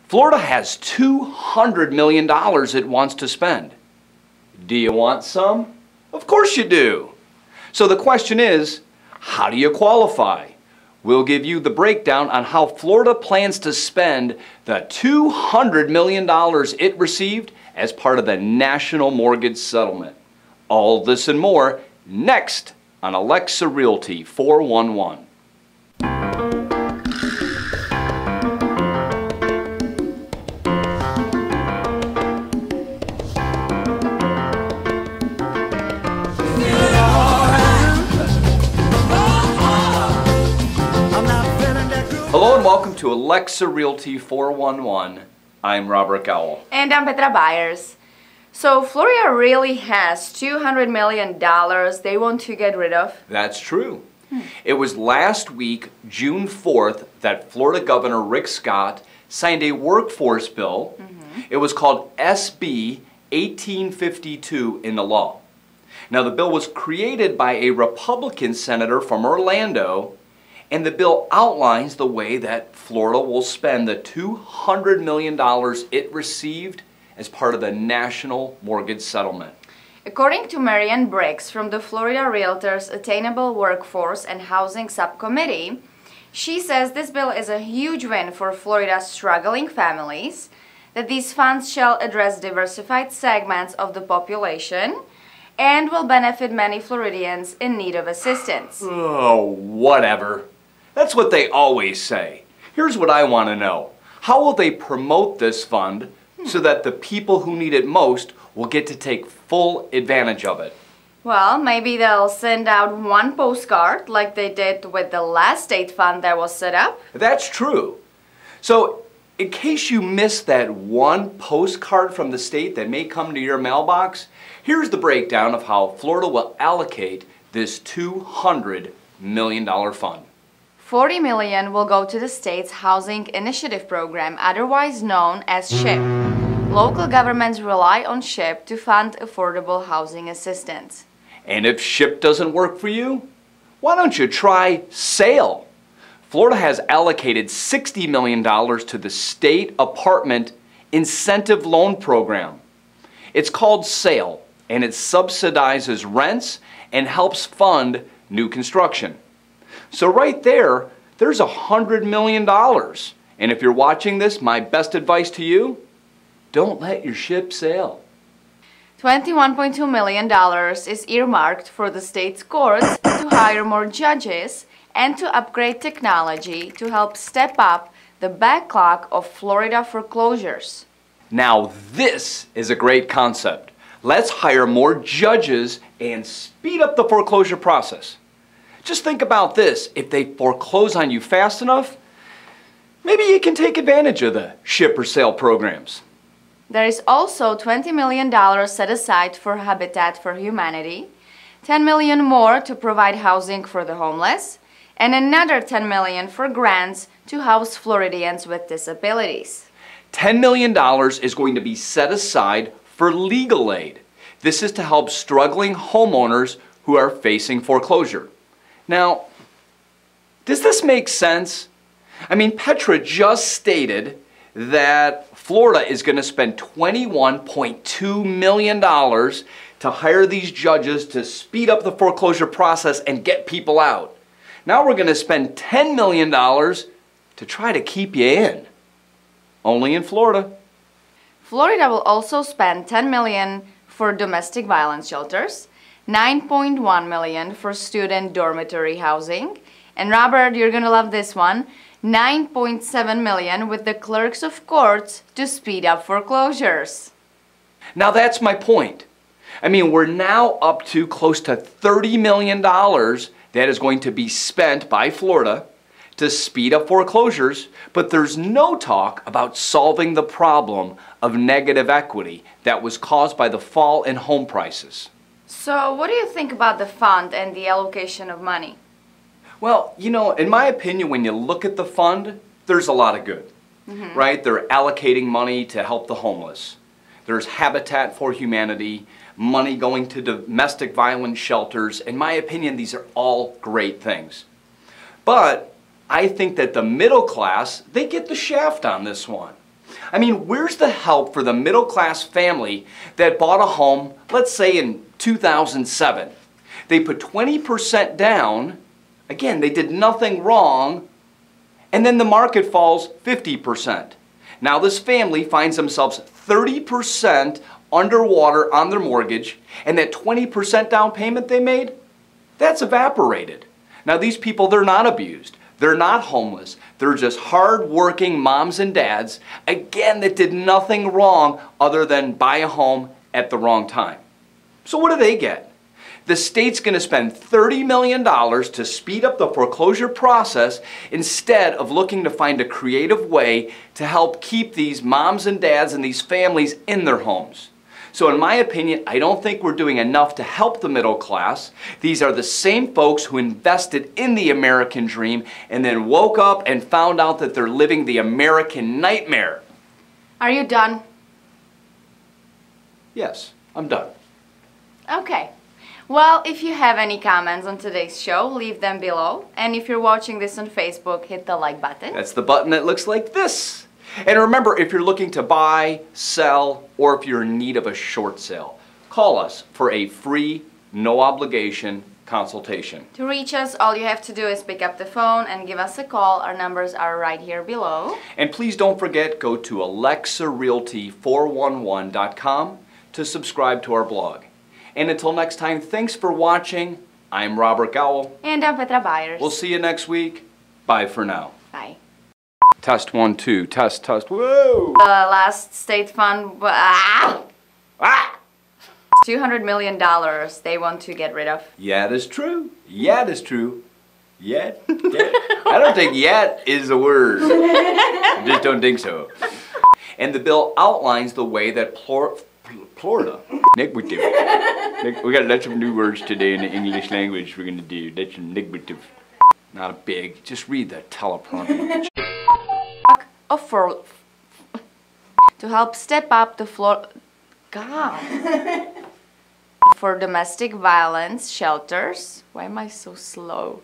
Florida has $200 million it wants to spend. Do you want some? Of course you do. So the question is, how do you qualify? We'll give you the breakdown on how Florida plans to spend the $200 million it received as part of the national mortgage settlement. All this and more next on Alexa Realty 411. Hello and welcome to Alexa Realty 411. I'm Robert Gowell. And I'm Petra Byers. So Florida really has $200 million they want to get rid of. That's true. It was last week, June 4th, that Florida Governor Rick Scott signed a workforce bill. It was called SB 1852 into law. Now the bill was created by a Republican senator from Orlando, and the bill outlines the way that Florida will spend the $200 million it received as part of the national mortgage settlement. According to Marianne Briggs from the Florida Realtors Attainable Workforce and Housing Subcommittee, she says this bill is a huge win for Florida's struggling families, that these funds shall address diversified segments of the population, and will benefit many Floridians in need of assistance. Oh, whatever. That's what they always say. Here's what I want to know. How will they promote this fund so that the people who need it most will get to take full advantage of it? Well, maybe they'll send out one postcard like they did with the last state fund that was set up. That's true. So, in case you missed that one postcard from the state that may come to your mailbox, here's the breakdown of how Florida will allocate this $200 million fund. $40 million will go to the state's Housing Initiative Program, otherwise known as SHIP. Local governments rely on SHIP to fund affordable housing assistance. And if SHIP doesn't work for you, why don't you try SALE? Florida has allocated $60 million to the State Apartment Incentive Loan Program. It's called SALE, and it subsidizes rents and helps fund new construction. So right there, there's $100 million. And if you're watching this, my best advice to you, don't let your ship sail. $21.2 million is earmarked for the state's courts to hire more judges and to upgrade technology to help step up the backlog of Florida foreclosures. Now this is a great concept. Let's hire more judges and speed up the foreclosure process. Just think about this. If they foreclose on you fast enough, maybe you can take advantage of the SHIP or SALE programs. There is also $20 million set aside for Habitat for Humanity, $10 million more to provide housing for the homeless, and another $10 million for grants to house Floridians with disabilities. $10 million is going to be set aside for legal aid. This is to help struggling homeowners who are facing foreclosure. Now, does this make sense? I mean, Petra just stated that Florida is going to spend $21.2 million to hire these judges to speed up the foreclosure process and get people out. Now we're going to spend $10 million to try to keep you in. Only in Florida. Florida will also spend $10 million for domestic violence shelters, $9.1 million for student dormitory housing, and Robert, you're gonna love this one, $9.7 million with the clerks of courts to speed up foreclosures. Now that's my point. I mean, we're now up to close to $30 million that is going to be spent by Florida to speed up foreclosures, but there's no talk about solving the problem of negative equity that was caused by the fall in home prices. So what do you think about the fund and the allocation of money? Well, you know, in my opinion, when you look at the fund, there's a lot of good, right? They're allocating money to help the homeless. There's Habitat for Humanity, money going to domestic violence shelters. In my opinion, these are all great things. But I think that the middle class, they get the shaft on this one. I mean, where's the help for the middle-class family that bought a home, let's say in 2007? They put 20% down, again, they did nothing wrong, and then the market falls 50%. Now this family finds themselves 30% underwater on their mortgage, and that 20% down payment they made, that's evaporated. Now these people, they're not abused. They're not homeless. They're just hard-working moms and dads, again, that did nothing wrong other than buy a home at the wrong time. So what do they get? The state's going to spend $30 million to speed up the foreclosure process instead of looking to find a creative way to help keep these moms and dads and these families in their homes. So in my opinion, I don't think we're doing enough to help the middle class. These are the same folks who invested in the American dream and then woke up and found out that they're living the American nightmare. Are you done? Yes, I'm done. Okay. Well, if you have any comments on today's show, leave them below. And if you're watching this on Facebook, hit the like button. That's the button that looks like this. And remember, if you're looking to buy, sell, or if you're in need of a short sale, call us for a free, no obligation consultation. To reach us, all you have to do is pick up the phone and give us a call. Our numbers are right here below. And please don't forget, go to alexarealty411.com to subscribe to our blog. And until next time, thanks for watching. I'm Robert Gowell. And I'm Petra Byers. We'll see you next week. Bye for now. Bye. Test 1, 2. Test, test. Whoa! The last state fund, $200 million they want to get rid of. Yeah, that's true. Yeah, that's true. Yet? I don't think yet is a word. I just don't think so. And the bill outlines the way that Florida. Negative. We got lots of new words today in the English language we're going to do. That's negative. Not a big. Just read the teleprompter. To help step up the God. For domestic violence shelters. Why am I so slow?